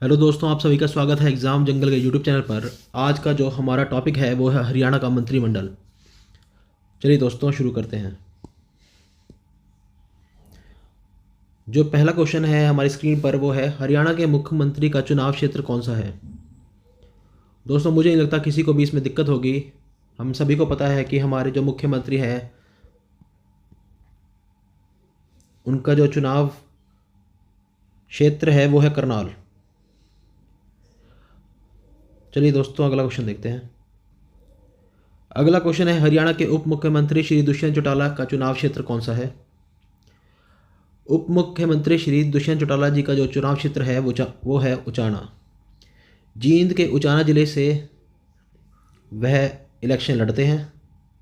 Hello दोस्तों, आप सभी का स्वागत है एग्ज़ाम जंगल के यूट्यूब चैनल पर। आज का जो हमारा टॉपिक है वो है हरियाणा का मंत्रिमंडल। चलिए दोस्तों शुरू करते हैं। जो पहला क्वेश्चन है हमारी स्क्रीन पर वो है, हरियाणा के मुख्यमंत्री का चुनाव क्षेत्र कौन सा है। दोस्तों मुझे नहीं लगता किसी को भी इसमें दिक्कत होगी। हम सभी को पता है कि हमारे जो मुख्यमंत्री हैं उनका जो चुनाव क्षेत्र है वो है करनाल। चलिए दोस्तों अगला क्वेश्चन देखते हैं। अगला क्वेश्चन है, हरियाणा के उप मुख्यमंत्री श्री दुष्यंत चौटाला का चुनाव क्षेत्र कौन सा है। उप मुख्यमंत्री श्री दुष्यंत चौटाला जी का जो चुनाव क्षेत्र है वो है उचाना। जींद के उचाना ज़िले से वह इलेक्शन लड़ते हैं,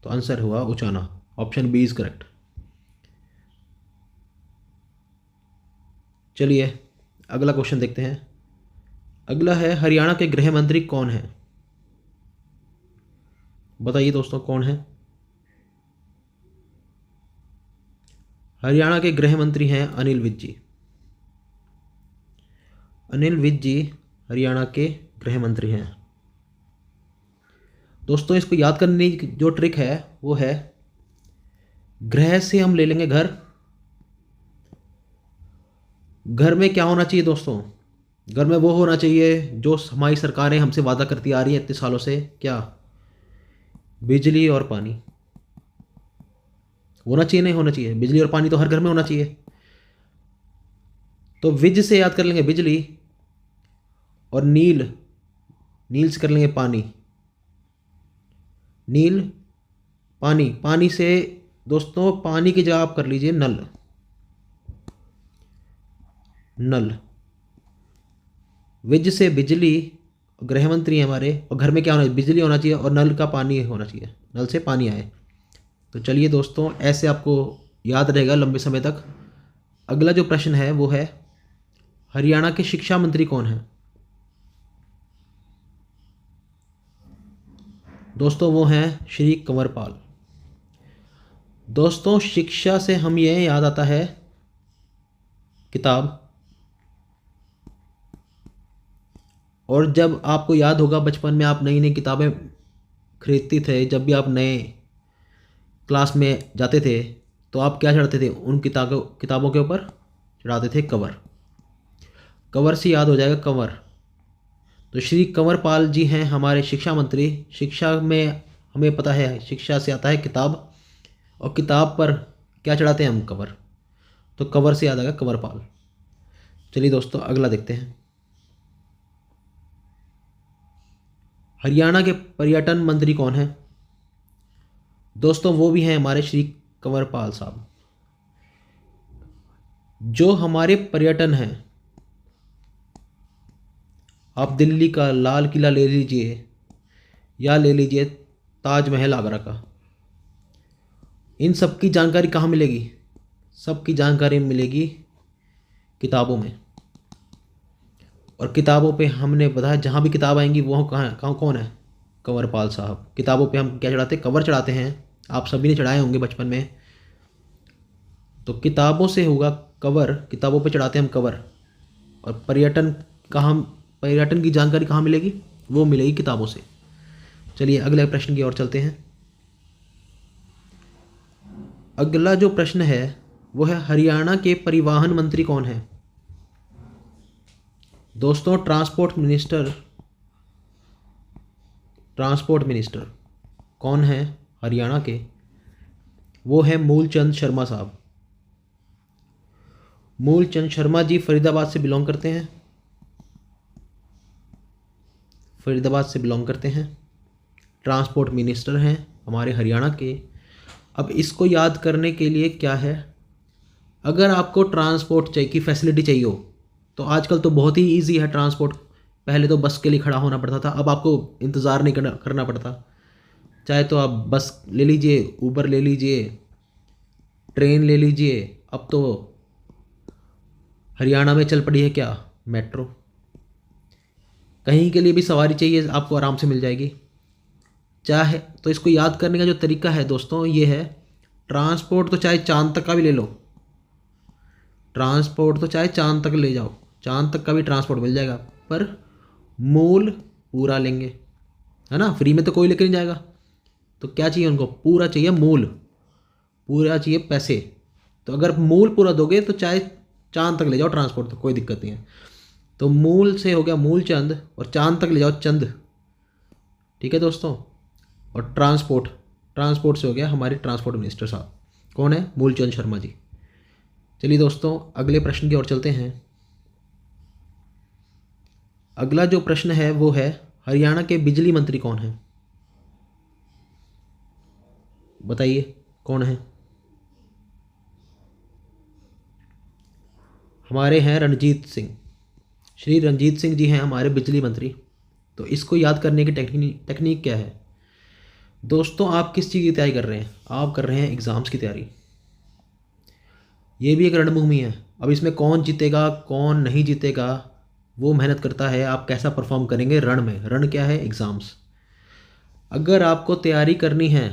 तो आंसर हुआ Uchana. Option B is correct. चलिए अगला क्वेश्चन देखते हैं। अगला है, हरियाणा के गृह मंत्री कौन है। बताइए दोस्तों कौन है। हरियाणा के गृह मंत्री हैं अनिल विज जी। अनिल विज जी हरियाणा के गृह मंत्री हैं। दोस्तों इसको याद करने की जो ट्रिक है वो है, गृह से हम ले लेंगे घर। घर में क्या होना चाहिए दोस्तों, घर में वो होना चाहिए जो हमारी सरकारें हमसे वादा करती आ रही है इतने सालों से। क्या? बिजली और पानी होना चाहिए, नहीं होना चाहिए? बिजली और पानी तो हर घर में होना चाहिए। तो विज से याद कर लेंगे बिजली, और नील, नील से कर लेंगे पानी। नील पानी, पानी से दोस्तों पानी की जगह आप कर लीजिए नल। नल, विज से बिजली, गृह मंत्री हैं हमारे, और घर में क्या होना चाहिए? बिजली होना चाहिए और नल का पानी होना चाहिए, नल से पानी आए। तो चलिए दोस्तों ऐसे आपको याद रहेगा लंबे समय तक। अगला जो प्रश्न है वो है, हरियाणा के शिक्षा मंत्री कौन है। दोस्तों वो हैं श्री कंवरपाल। दोस्तों शिक्षा से हम ये याद आता है किताब। और जब आपको याद होगा बचपन में आप नई नई किताबें खरीदते थे, जब भी आप नए क्लास में जाते थे तो आप क्या चढ़ाते थे? उन किताबों के ऊपर चढ़ाते थे कवर। कवर से याद हो जाएगा कंवर। तो श्री कंवरपाल जी हैं हमारे शिक्षा मंत्री। शिक्षा में हमें पता है शिक्षा से आता है किताब, और किताब पर क्या चढ़ाते हैं हम? कवर। तो कवर से याद आएगा कंवरपाल। चलिए दोस्तों अगला देखते हैं। हरियाणा के पर्यटन मंत्री कौन है। दोस्तों वो भी हैं हमारे श्री कंवरपाल साहब। जो हमारे पर्यटन हैं, आप दिल्ली का लाल किला ले लीजिए या ले लीजिए ताजमहल आगरा का, इन सब की जानकारी कहाँ मिलेगी? सबकी जानकारी मिलेगी किताबों में। और किताबों पे हमने बताया जहाँ भी किताब आएंगी वो कहाँ कौन है? कंवरपाल साहब। किताबों पे हम क्या चढ़ाते हैं? कवर चढ़ाते हैं। आप सभी ने चढ़ाए होंगे बचपन में। तो किताबों से होगा कवर, किताबों पे चढ़ाते हैं हम कवर। और पर्यटन की जानकारी कहाँ मिलेगी? वो मिलेगी किताबों से। चलिए अगले प्रश्न की ओर चलते हैं। अगला जो प्रश्न है वो है, हरियाणा के परिवहन मंत्री कौन है। दोस्तों ट्रांसपोर्ट मिनिस्टर कौन है हरियाणा के? वो है मूलचंद शर्मा साहब। मूलचंद शर्मा जी फरीदाबाद से बिलोंग करते हैं। फरीदाबाद से बिलोंग करते हैं, ट्रांसपोर्ट मिनिस्टर हैं हमारे हरियाणा के। अब इसको याद करने के लिए क्या है, अगर आपको ट्रांसपोर्ट चाहिए की फैसिलिटी चाहिए हो तो आजकल तो बहुत ही इजी है ट्रांसपोर्ट। पहले तो बस के लिए खड़ा होना पड़ता था, अब आपको इंतज़ार नहीं करना पड़ता। चाहे तो आप बस ले लीजिए, ऊबर ले लीजिए, ट्रेन ले लीजिए। अब तो हरियाणा में चल पड़ी है क्या? मेट्रो। कहीं के लिए भी सवारी चाहिए आपको आराम से मिल जाएगी। चाहे तो इसको याद करने का जो तरीका है दोस्तों ये है, ट्रांसपोर्ट तो चाहे चांद तक का भी ले लो, ट्रांसपोर्ट तो चाहे चांद तक ले जाओ, चांद तक का भी ट्रांसपोर्ट मिल जाएगा। पर मूल पूरा लेंगे, है ना। फ्री में तो कोई लेकर नहीं जाएगा, तो क्या चाहिए उनको, पूरा चाहिए, मूल पूरा चाहिए पैसे। तो अगर मूल पूरा दोगे तो चाहे चांद तक ले जाओ ट्रांसपोर्ट, तो कोई दिक्कत नहीं है। तो मूल से हो गया मूल चंद, और चांद तक ले जाओ चंद, ठीक है दोस्तों। और ट्रांसपोर्ट, ट्रांसपोर्ट से हो गया हमारे ट्रांसपोर्ट मिनिस्टर साहब, कौन है, मूलचंद शर्मा जी। चलिए दोस्तों अगले प्रश्न की ओर चलते हैं। अगला जो प्रश्न है वो है, हरियाणा के बिजली मंत्री कौन है, बताइए कौन है। हमारे हैं रणजीत सिंह, श्री रणजीत सिंह जी हैं हमारे बिजली मंत्री। तो इसको याद करने की टेक्निक क्या है दोस्तों, आप किस चीज़ की तैयारी कर रहे हैं, आप कर रहे हैं एग्ज़ाम्स की तैयारी। ये भी एक रणभूमि है। अब इसमें कौन जीतेगा कौन नहीं जीतेगा वो मेहनत करता है, आप कैसा परफॉर्म करेंगे रण में। रण क्या है, एग्ज़ाम्स। अगर आपको तैयारी करनी है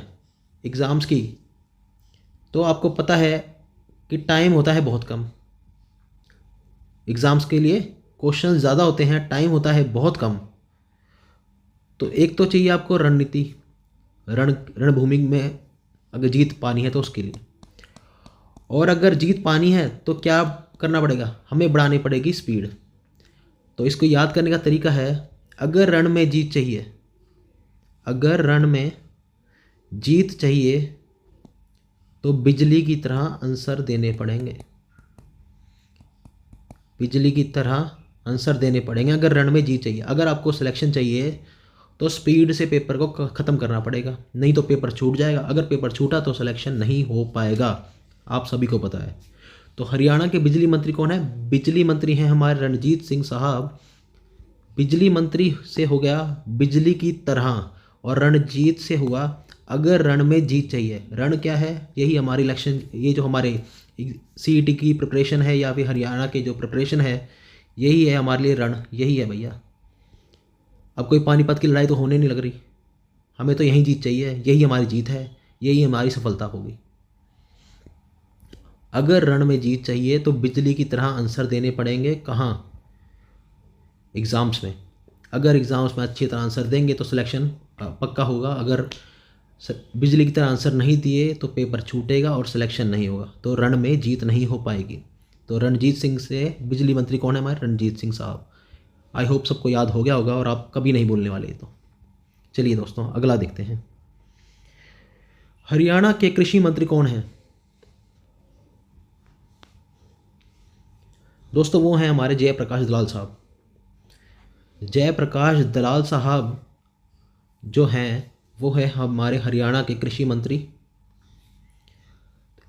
एग्ज़ाम्स की, तो आपको पता है कि टाइम होता है बहुत कम एग्ज़ाम्स के लिए, क्वेश्चन ज़्यादा होते हैं, टाइम होता है बहुत कम। तो एक तो चाहिए आपको रणनीति, रणभूमि में अगर जीत पानी है तो उसके लिए। और अगर जीत पानी है तो क्या करना पड़ेगा, हमें बढ़ानी पड़ेगी स्पीड। तो इसको याद करने का तरीका है, अगर रण में जीत चाहिए, अगर रण में जीत चाहिए तो बिजली की तरह आंसर देने पड़ेंगे, बिजली की तरह आंसर देने पड़ेंगे अगर रण में जीत चाहिए। अगर आपको सिलेक्शन चाहिए तो स्पीड से पेपर को ख़त्म करना पड़ेगा, नहीं तो पेपर छूट जाएगा। अगर पेपर छूटा तो सिलेक्शन नहीं हो पाएगा, आप सभी को पता है। तो हरियाणा के बिजली मंत्री कौन है, बिजली मंत्री हैं हमारे रणजीत सिंह साहब। बिजली मंत्री से हो गया बिजली की तरह, और रणजीत से हुआ अगर रण में जीत चाहिए। रण क्या है, यही हमारी इलेक्शन, ये जो हमारे सीईटी की प्रिपरेशन है या फिर हरियाणा के जो प्रिपरेशन है, यही है हमारे लिए रण, यही है भैया। अब कोई पानीपत की लड़ाई तो होने नहीं लग रही, हमें तो यही जीत चाहिए, यही हमारी जीत है, यही हमारी सफलता होगी। अगर रण में जीत चाहिए तो बिजली की तरह आंसर देने पड़ेंगे, कहाँ, एग्ज़ाम्स में। अगर एग्ज़ाम्स में अच्छी तरह आंसर देंगे तो सिलेक्शन पक्का होगा। अगर बिजली की तरह आंसर नहीं दिए तो पेपर छूटेगा और सिलेक्शन नहीं होगा, तो रण में जीत नहीं हो पाएगी। तो रणजीत सिंह से बिजली मंत्री कौन है हमारे, रणजीत सिंह साहब। आई होप सबको याद हो गया होगा और आप कभी नहीं भूलने वाले। तो चलिए दोस्तों अगला देखते हैं, हरियाणा के कृषि मंत्री कौन हैं दोस्तों, वो हैं हमारे जयप्रकाश दलाल साहब। जयप्रकाश दलाल साहब जो हैं वो है हमारे हरियाणा के कृषि मंत्री।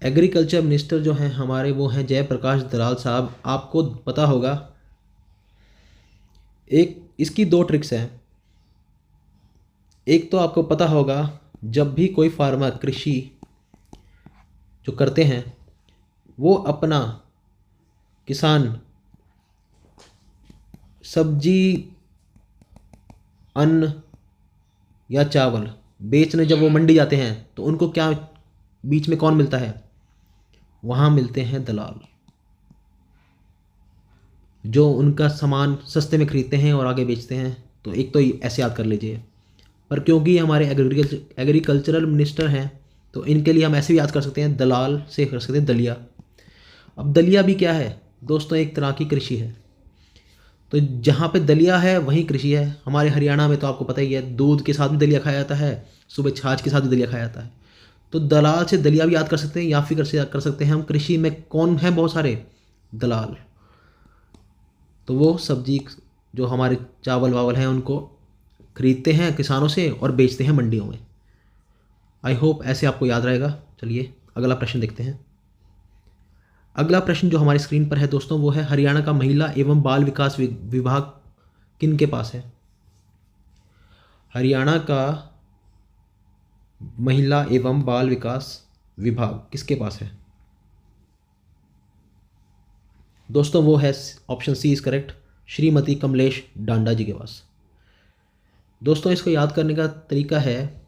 एग्रीकल्चर मिनिस्टर जो हैं हमारे वो हैं जयप्रकाश दलाल साहब। आपको पता होगा, एक इसकी दो ट्रिक्स हैं। एक तो आपको पता होगा, जब भी कोई फार्मर कृषि जो करते हैं वो अपना किसान सब्जी, अन्न या चावल बेचने जब वो मंडी जाते हैं तो उनको क्या बीच में कौन मिलता है, वहाँ मिलते हैं दलाल, जो उनका सामान सस्ते में खरीदते हैं और आगे बेचते हैं। तो एक तो ऐसे याद कर लीजिए। पर क्योंकि हमारे एग्रीकल्चरल मिनिस्टर हैं तो इनके लिए हम ऐसे भी याद कर सकते हैं, दलाल से कर सकते हैं दलिया। अब दलिया भी क्या है दोस्तों, एक तरह की कृषि है। तो जहाँ पे दलिया है वहीं कृषि है। हमारे हरियाणा में तो आपको पता ही है, दूध के साथ भी दलिया खाया जाता है, सुबह छाछ के साथ भी दलिया खाया जाता है। तो दलाल से दलिया भी याद कर सकते हैं, या फिर कर सकते हैं हम कृषि में कौन है, बहुत सारे दलाल। तो वो सब्जी जो हमारे चावल वावल हैं उनको खरीदते हैं किसानों से और बेचते हैं मंडियों में। आई होप ऐसे आपको याद रहेगा। चलिए अगला प्रश्न देखते हैं। अगला प्रश्न जो हमारी स्क्रीन पर है दोस्तों वो है, हरियाणा का महिला एवं बाल विकास विभाग किन के पास है। हरियाणा का महिला एवं बाल विकास विभाग किसके पास है दोस्तों, वो है option C is correct, Shrimati Kamlesh Danda ji के पास। दोस्तों इसको याद करने का तरीका है,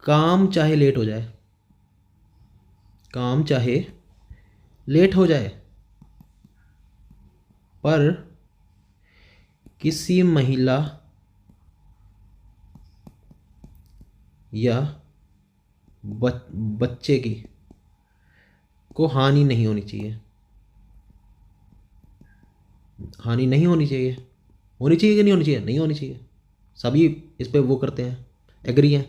काम चाहे लेट हो जाए, काम चाहे लेट हो जाए, पर किसी महिला या बच्चे की को हानि नहीं होनी चाहिए। हानि नहीं होनी चाहिए। होनी चाहिए कि नहीं होनी चाहिए? नहीं होनी चाहिए। सभी इस पे वो करते हैं, एग्री हैं।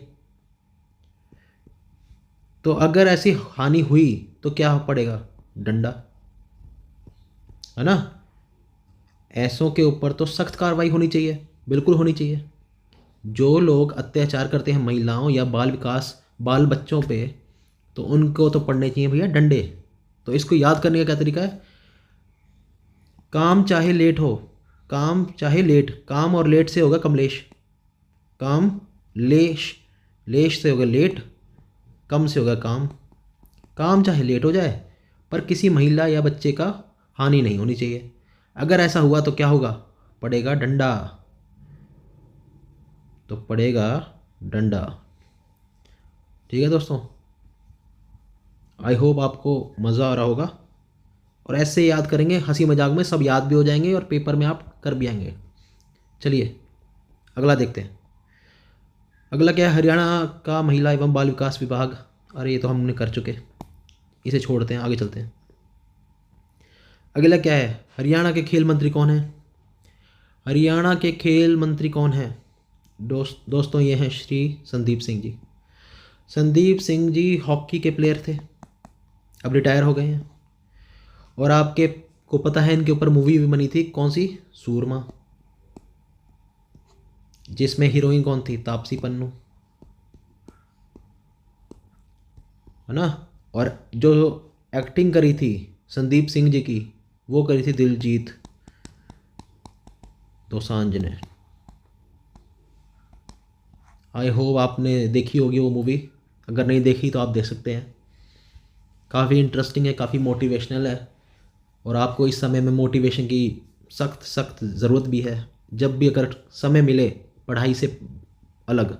तो अगर ऐसी हानि हुई तो क्या पड़ेगा? डंडा, है ना। ऐसों के ऊपर तो सख्त कार्रवाई होनी चाहिए, बिल्कुल होनी चाहिए। जो लोग अत्याचार करते हैं महिलाओं या बाल बच्चों पे, तो उनको तो पड़ने चाहिए भैया डंडे। तो इसको याद करने का क्या तरीका है? काम चाहे लेट हो, काम चाहे लेट, काम और लेट से होगा कमलेश। काम लेश, लेश से होगा लेट, कम से होगा काम। काम चाहे लेट हो जाए पर किसी महिला या बच्चे का हानि नहीं होनी चाहिए। अगर ऐसा हुआ तो क्या होगा? पड़ेगा डंडा। तो पड़ेगा डंडा। ठीक है दोस्तों, आई होप आपको मज़ा आ रहा होगा। और ऐसे याद करेंगे, हंसी मजाक में सब याद भी हो जाएंगे और पेपर में आप कर भी आएंगे। चलिए अगला देखते हैं। अगला क्या है? हरियाणा का महिला एवं बाल विकास विभाग। अरे ये तो हमने कर चुके, इसे छोड़ते हैं, आगे चलते हैं। अगला क्या है? हरियाणा के खेल मंत्री कौन है? हरियाणा के खेल मंत्री कौन है? दोस्तों ये हैं श्री संदीप सिंह जी। संदीप सिंह जी हॉकी के प्लेयर थे, अब रिटायर हो गए हैं। और आपके को पता है इनके ऊपर मूवी भी बनी थी, कौन सी? सूरमा। जिसमें हीरोइन कौन थी? तापसी पन्नू, है ना। और जो एक्टिंग करी थी संदीप सिंह जी की, वो करी थी दिलजीत दोसांझ ने। आई होप आपने देखी होगी वो मूवी, अगर नहीं देखी तो आप देख सकते हैं। काफ़ी इंटरेस्टिंग है, काफ़ी मोटिवेशनल है। और आपको इस समय में मोटिवेशन की सख्त सख्त ज़रूरत भी है। जब भी अगर समय मिले, पढ़ाई से अलग,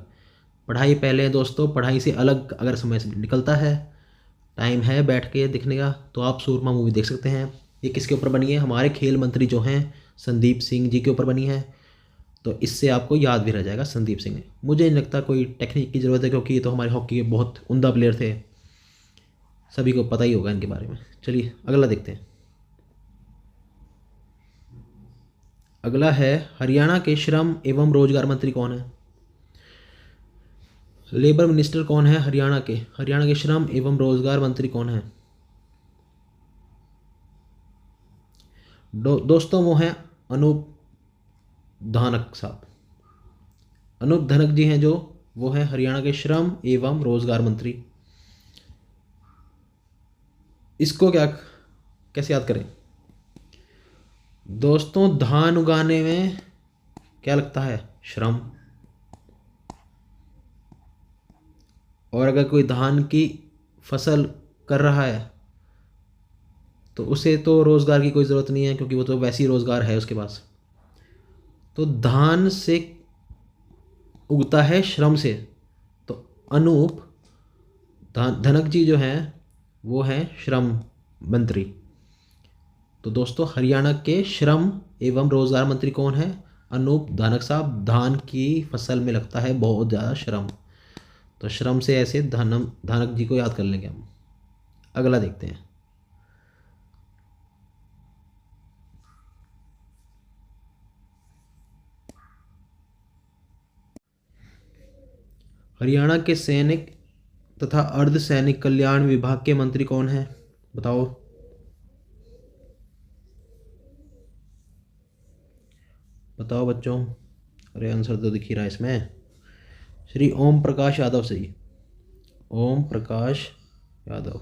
पढ़ाई पहले है दोस्तों, पढ़ाई से अलग अगर समय से निकलता है, टाइम है बैठ के देखने का, तो आप सूरमा मूवी देख सकते हैं। ये किसके ऊपर बनी है? हमारे खेल मंत्री जो हैं संदीप सिंह जी के ऊपर बनी है। तो इससे आपको याद भी रह जाएगा संदीप सिंह ने। मुझे नहीं लगता कोई टेक्निक की ज़रूरत है, क्योंकि ये तो हमारे हॉकी के बहुत उम्दा प्लेयर थे, सभी को पता ही होगा इनके बारे में। चलिए अगला देखते हैं। अगला है हरियाणा के श्रम एवं रोजगार मंत्री कौन है? लेबर मिनिस्टर कौन है हरियाणा के? हरियाणा के श्रम एवं रोजगार मंत्री कौन है? दोस्तों वो हैं अनूप धानक साहब। अनूप धानक जी हैं जो, वो हैं हरियाणा के श्रम एवं रोजगार मंत्री। इसको क्या, कैसे याद करें दोस्तों? धान उगाने में क्या लगता है? श्रम। और अगर कोई धान की फसल कर रहा है तो उसे तो रोज़गार की कोई ज़रूरत नहीं है, क्योंकि वो तो वैसे ही रोज़गार है उसके पास। तो धान से उगता है श्रम से। तो अनूप धनक जी जो हैं वो हैं श्रम मंत्री। तो दोस्तों हरियाणा के श्रम एवं रोज़गार मंत्री कौन है? अनूप धानक साहब। धान की फसल में लगता है बहुत ज़्यादा श्रम, तो श्रम से ऐसे धानक जी को याद कर लेंगे हम। अगला देखते हैं। हरियाणा के सैनिक तथा अर्धसैनिक कल्याण विभाग के मंत्री कौन है? बताओ। बताओ बच्चों। अरे आंसर तो दिख ही रहा है इसमें, श्री ओम प्रकाश यादव से ही। ओम प्रकाश यादव।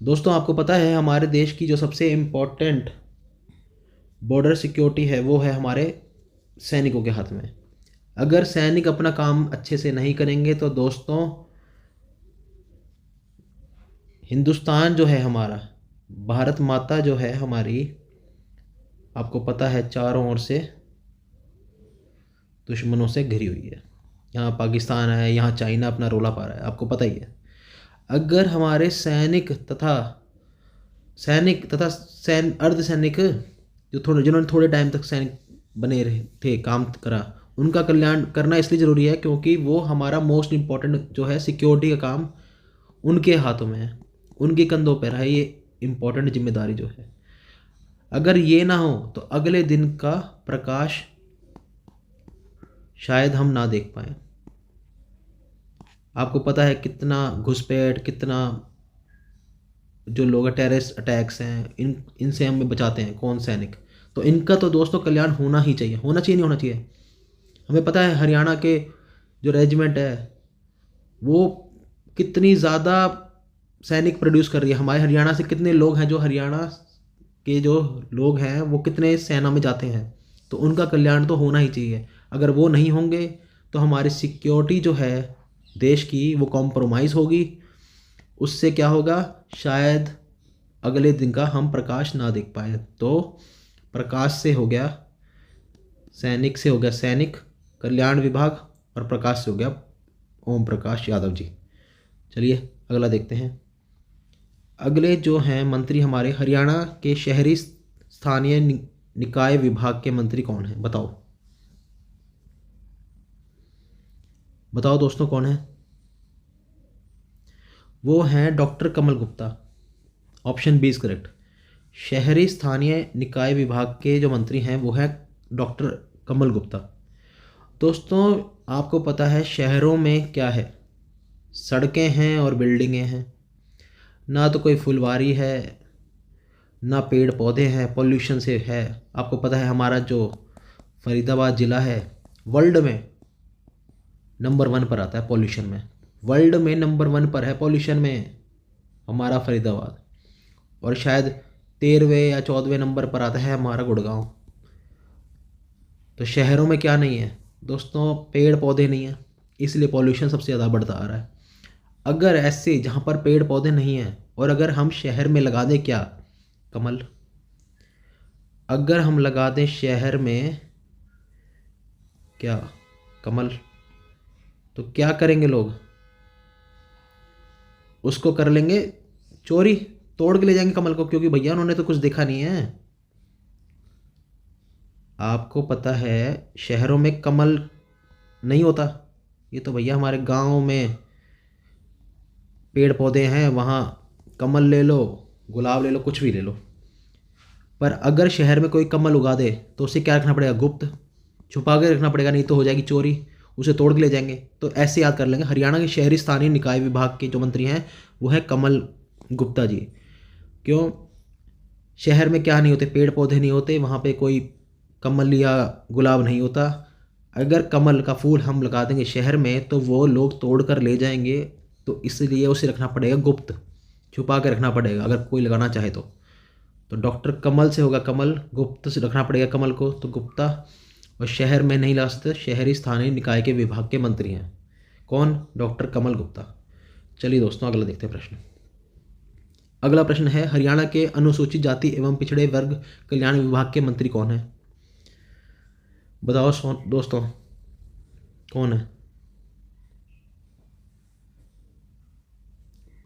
दोस्तों आपको पता है हमारे देश की जो सबसे इम्पोर्टेंट बॉर्डर सिक्योरिटी है वो है हमारे सैनिकों के हाथ में। अगर सैनिक अपना काम अच्छे से नहीं करेंगे तो दोस्तों हिंदुस्तान जो है हमारा, भारत माता जो है हमारी, आपको पता है चारों ओर से दुश्मनों से घिरी हुई है। यहाँ पाकिस्तान है, यहाँ चाइना अपना रोला पा रहा है, आपको पता ही है। अगर हमारे सैनिक तथा अर्धसैनिक जिन्होंने थोड़े टाइम तक सैनिक बने रहे थे, काम करा, उनका कल्याण करना इसलिए ज़रूरी है क्योंकि वो हमारा मोस्ट इम्पॉर्टेंट जो है सिक्योरिटी का काम उनके हाथों में है, उनके कंधों पर है ये इम्पोर्टेंट जिम्मेदारी जो है। अगर ये ना हो तो अगले दिन का प्रकाश शायद हम ना देख पाए। आपको पता है कितना घुसपैठ, कितना जो लोग टेररिस्ट अटैक्स हैं, इनसे हमें बचाते हैं कौन? सैनिक। तो इनका तो दोस्तों कल्याण होना ही चाहिए, होना चाहिए, नहीं होना चाहिए। हमें पता है हरियाणा के जो रेजिमेंट है वो कितनी ज़्यादा सैनिक प्रोड्यूस कर रही है। हमारे हरियाणा से कितने लोग हैं, जो हरियाणा के जो लोग हैं वो कितने सेना में जाते हैं, तो उनका कल्याण तो होना ही चाहिए। अगर वो नहीं होंगे तो हमारी सिक्योरिटी जो है देश की वो कॉम्प्रोमाइज़ होगी। उससे क्या होगा, शायद अगले दिन का हम प्रकाश ना देख पाए। तो प्रकाश से हो गया सैनिक, से हो गया सैनिक कल्याण विभाग, और प्रकाश से हो गया ओम प्रकाश यादव जी। चलिए अगला देखते हैं। अगले जो हैं मंत्री हमारे, हरियाणा के शहरी स्थानीय निकाय विभाग के मंत्री कौन हैं? बताओ बताओ दोस्तों, कौन है? वो हैं doctor Kamal Gupta. Option B is correct. शहरी स्थानीय निकाय विभाग के जो मंत्री हैं वो है डॉक्टर कमल गुप्ता। दोस्तों आपको पता है शहरों में क्या है, सड़कें हैं और बिल्डिंगें हैं, ना तो कोई फुलवारी है, ना पेड़ पौधे हैं, पॉल्यूशन से है। आपको पता है हमारा जो फरीदाबाद ज़िला है वर्ल्ड में नंबर 1 पर आता है पॉल्यूशन में, वर्ल्ड में नंबर 1 पर है पॉल्यूशन में हमारा फरीदाबाद, और शायद 13वें या 14वें नंबर पर आता है हमारा गुड़गांव। तो शहरों में क्या नहीं है दोस्तों? पेड़ पौधे नहीं है, इसलिए पॉल्यूशन सबसे ज़्यादा बढ़ता आ रहा है। अगर ऐसे जहाँ पर पेड़ पौधे नहीं हैं और अगर हम शहर में लगा दें क्या? कमल। अगर हम लगा दें शहर में क्या? कमल, तो क्या करेंगे लोग? उसको कर लेंगे चोरी, तोड़ के ले जाएंगे कमल को, क्योंकि भैया उन्होंने तो कुछ देखा नहीं है। आपको पता है शहरों में कमल नहीं होता, ये तो भैया हमारे गांव में पेड़ पौधे हैं, वहाँ कमल ले लो, गुलाब ले लो, कुछ भी ले लो। पर अगर शहर में कोई कमल उगा दे तो उसे क्या रखना पड़ेगा? गुप्त, छुपा के रखना पड़ेगा, नहीं तो हो जाएगी चोरी, उसे तोड़ के ले जाएंगे। तो ऐसे याद कर लेंगे, हरियाणा के शहरी स्थानीय निकाय विभाग के जो मंत्री हैं वो है कमल गुप्ता जी। क्यों? शहर में क्या नहीं होते? पेड़ पौधे नहीं होते, वहाँ पे कोई कमल या गुलाब नहीं होता। अगर कमल का फूल हम लगा देंगे शहर में तो वो लोग तोड़ कर ले जाएंगे, तो इसलिए उसे रखना पड़ेगा गुप्त, छुपा के रखना पड़ेगा अगर कोई लगाना चाहे तो डॉक्टर कमल से होगा कमल, गुप्त से रखना पड़ेगा कमल को, तो गुप्ता। और शहर में नहीं लगा सकते, शहरी स्थानीय निकाय के विभाग के मंत्री हैं कौन? डॉक्टर कमल गुप्ता। चलिए दोस्तों अगला देखते हैं प्रश्न। अगला प्रश्न है, हरियाणा के अनुसूचित जाति एवं पिछड़े वर्ग कल्याण विभाग के मंत्री कौन है? बताओ दोस्तों, कौन है?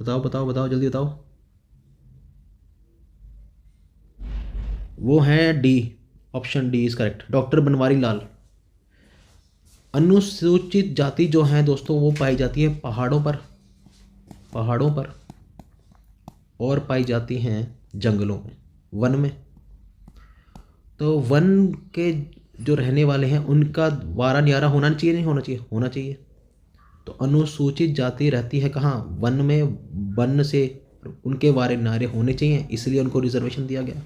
बताओ बताओ बताओ, जल्दी बताओ। वो हैं D, option D is correct, doctor Banwari Lal. अनुसूचित जाति जो हैं दोस्तों वो पाई जाती है पहाड़ों पर, और पाई जाती हैं जंगलों में, वन में। तो वन के जो रहने वाले हैं उनका वारा न्यारा होना चाहिए, नहीं होना चाहिए? होना चाहिए। तो अनुसूचित जाति रहती है कहाँ? वन में, वन से उनके वारे न्यारे होने चाहिए, इसलिए उनको रिजर्वेशन दिया गया।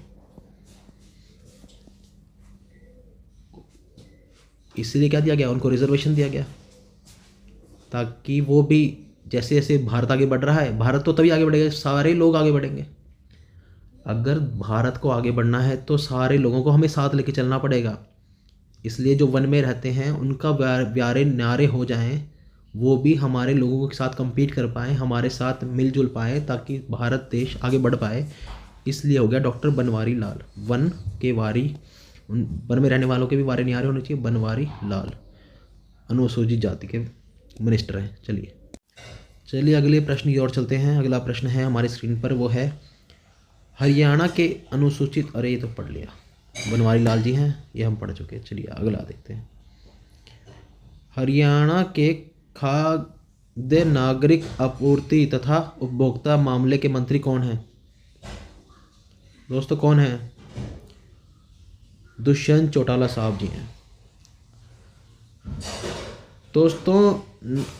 इसलिए क्या दिया गया? उनको रिजर्वेशन दिया गया, ताकि वो भी जैसे जैसे भारत आगे बढ़ रहा है, भारत तो तभी आगे बढ़ेगा सारे लोग आगे बढ़ेंगे। अगर भारत को आगे बढ़ना है तो सारे लोगों को हमें साथ लेके चलना पड़ेगा। इसलिए जो वन में रहते हैं उनका व्यारे न्यारे हो जाएं, वो भी हमारे लोगों के साथ compete कर पाएँ, हमारे साथ मिलजुल पाएँ, ताकि भारत देश आगे बढ़ पाए। इसलिए हो गया डॉक्टर बनवारी लाल, वन के वारी, उन वन में रहने वालों के भी वारे न्यारे होने चाहिए। बनवारी लाल अनुसूचित जाति के मिनिस्टर हैं। चलिए अगले प्रश्न की ओर चलते हैं। अगला प्रश्न है हमारी स्क्रीन पर, वो है हरियाणा के अनुसूचित, अरे ये तो पढ़ लिया, बनवारी लाल जी हैं, ये हम पढ़ चुके हैं। चलिए अगला देखते हैं। हरियाणा के खाद्य नागरिक आपूर्ति तथा उपभोक्ता मामले के मंत्री कौन हैं दोस्तों? कौन है? दुष्यंत चौटाला साहब जी हैं। दोस्तों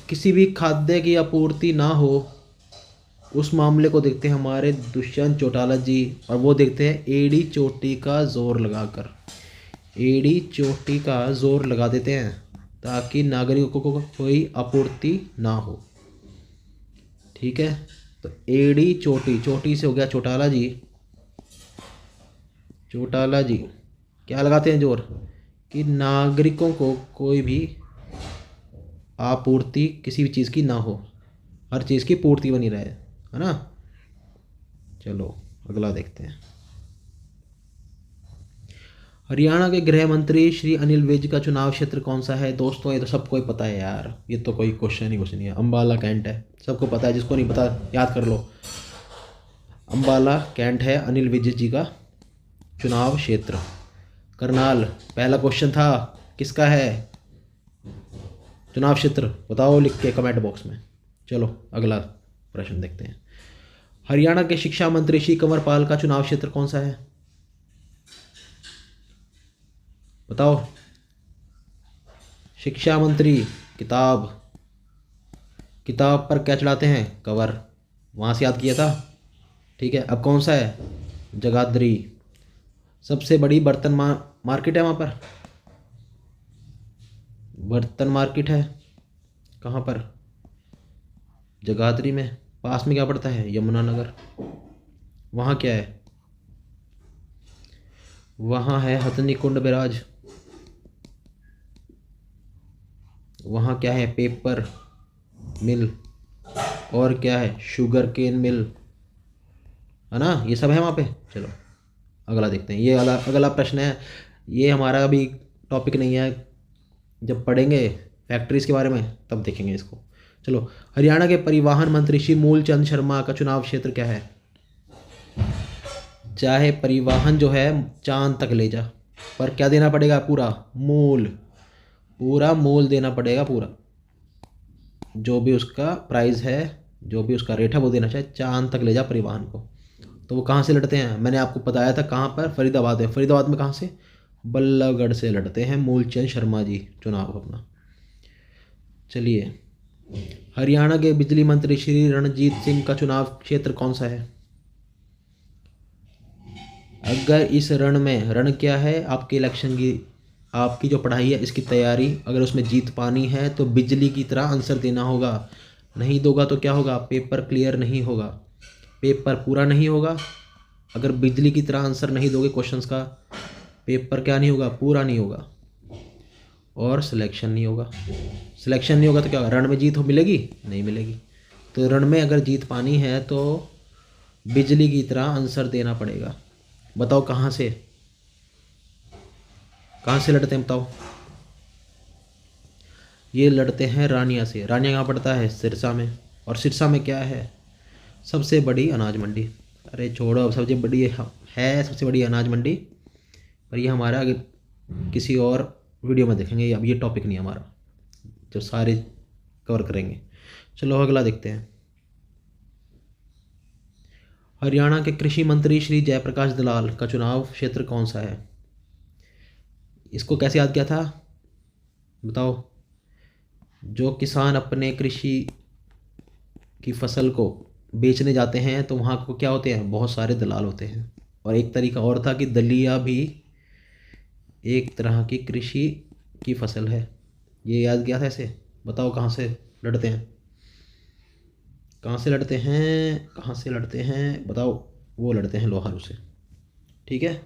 किसी भी खाद्य की आपूर्ति ना हो उस मामले को देखते हैं हमारे दुष्यंत चौटाला जी, और वो देखते हैं एड़ी चोटी का जोर लगाकर। एड़ी चोटी का जोर लगा देते हैं ताकि नागरिकों को कोई आपूर्ति ना हो। ठीक है, तो एड़ी चोटी, चोटी से हो गया चौटाला जी। चौटाला जी क्या लगाते हैं जोर? कि नागरिकों को कोई भी आपूर्ति किसी भी चीज़ की ना हो, हर चीज़ की पूर्ति बनी रहे, है ना। चलो अगला देखते हैं। हरियाणा के गृह मंत्री श्री अनिल विज का चुनाव क्षेत्र कौन सा है? दोस्तों ये तो सबको ही पता है यार, ये तो कोई क्वेश्चन ही कुछ नहीं है। अम्बाला कैंट है, सबको पता है, जिसको नहीं पता याद कर लो। अम्बाला कैंट है अनिल विज जी का चुनाव क्षेत्र। करनाल पहला क्वेश्चन था, किसका है चुनाव क्षेत्र? बताओ लिख के कमेंट बॉक्स में। चलो अगला प्रश्न देखते हैं। हरियाणा के शिक्षा मंत्री श्री कंवर पाल का चुनाव क्षेत्र कौन सा है? बताओ। शिक्षा मंत्री किताब, किताब पर क्या चढ़ाते हैं? कवर, वहाँ से याद किया था। ठीक है, अब कौन सा है? जगाधरी। सबसे बड़ी बर्तन मार्केट है वहाँ पर, बर्तन मार्केट है कहाँ पर? जगाधरी में। पास में क्या पड़ता है? यमुनानगर। वहाँ क्या है? वहाँ है हथनी कुंड बैराज। वहाँ क्या है? पेपर मिल। और क्या है? शुगर केन मिल, है ना, ये सब है वहाँ पे। चलो अगला देखते हैं। ये अगला प्रश्न है, ये हमारा अभी टॉपिक नहीं है, जब पढ़ेंगे फैक्ट्रीज के बारे में तब देखेंगे इसको। चलो, हरियाणा के परिवहन मंत्री श्री मूलचंद शर्मा का चुनाव क्षेत्र क्या है? चाहे परिवहन जो है चांद तक ले जा, पर क्या देना पड़ेगा? पूरा मूल, पूरा मूल देना पड़ेगा। पूरा जो भी उसका प्राइस है, जो भी उसका रेट है वो देना चाहिए। चांद तक ले जा परिवहन को। तो वो कहाँ से लड़ते हैं? मैंने आपको बताया था कहाँ पर, फरीदाबाद है। फरीदाबाद में कहाँ से? बल्लभगढ़ से लड़ते हैं मूलचंद शर्मा जी चुनाव अपना। चलिए, हरियाणा के बिजली मंत्री श्री रणजीत सिंह का चुनाव क्षेत्र कौन सा है? अगर इस रण में, रण क्या है? आपके इलेक्शन की, आपकी जो पढ़ाई है इसकी तैयारी, अगर उसमें जीत पानी है तो बिजली की तरह आंसर देना होगा। नहीं दोगा तो क्या होगा? पेपर क्लियर नहीं होगा, पेपर पूरा नहीं होगा। अगर बिजली की तरह आंसर नहीं दोगे क्वेश्चंस का, पेपर क्या नहीं होगा? पूरा नहीं होगा, और सिलेक्शन नहीं होगा। सिलेक्शन नहीं होगा तो क्या होगा? रण में जीत हो मिलेगी? नहीं मिलेगी। तो रण में अगर जीत पानी है तो बिजली की तरह आंसर देना पड़ेगा। बताओ कहाँ से, कहाँ से लड़ते हैं बताओ? ये लड़ते हैं रानिया से। रानिया कहाँ पड़ता है? सिरसा में। और सिरसा में क्या है? सबसे बड़ी अनाज मंडी। अरे छोड़ो, अब सबसे बड़ी है सबसे बड़ी अनाज मंडी, पर ये हमारा आगे किसी और वीडियो में देखेंगे, अब ये टॉपिक नहीं हमारा जो सारे कवर करेंगे। चलो अगला देखते हैं। हरियाणा के कृषि मंत्री श्री जयप्रकाश दलाल का चुनाव क्षेत्र कौन सा है? इसको कैसे याद किया था बताओ? जो किसान अपने कृषि की फसल को बेचने जाते हैं तो वहाँ को क्या होते हैं? बहुत सारे दलाल होते हैं। और एक तरीका और था कि दलिया भी एक तरह की कृषि की फसल है। ये याद किया था ऐसे। बताओ कहाँ से लड़ते हैं? कहाँ से लड़ते हैं? कहाँ से लड़ते हैं बताओ? वो लड़ते हैं लोहारू से। ठीक है,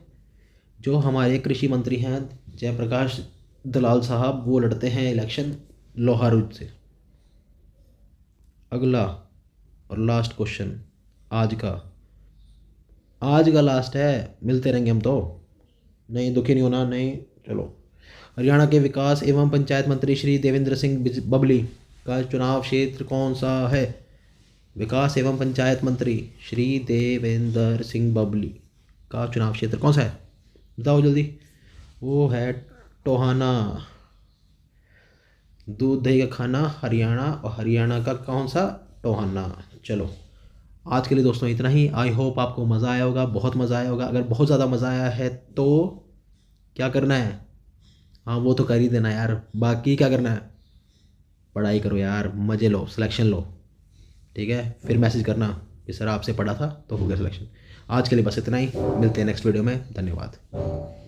जो हमारे कृषि मंत्री हैं जयप्रकाश दलाल साहब, वो लड़ते हैं इलेक्शन लोहारू से। अगला और लास्ट क्वेश्चन आज का, आज का लास्ट है, मिलते रहेंगे हम तो, नहीं दुखी नहीं होना, नहीं। चलो, हरियाणा के विकास एवं पंचायत मंत्री श्री देवेंद्र सिंह बबली का चुनाव क्षेत्र कौन सा है? विकास एवं पंचायत मंत्री श्री देवेंद्र सिंह बबली का चुनाव क्षेत्र कौन सा है? बताओ जल्दी। वो है टोहाना। दूध दही का खाना हरियाणा, और हरियाणा का कौन सा? टोहाना। चलो, आज के लिए दोस्तों इतना ही। आई होप आपको मज़ा आया होगा, बहुत मज़ा आया होगा। अगर बहुत ज़्यादा मज़ा आया है तो क्या करना है? हाँ, वो तो कर ही देना यार। बाकी क्या करना है? पढ़ाई करो यार, मज़े लो, सिलेक्शन लो। ठीक है, फिर मैसेज करना कि सर आपसे पढ़ा था तो हो गया सिलेक्शन। आज के लिए बस इतना ही, मिलते हैं नेक्स्ट वीडियो में। धन्यवाद।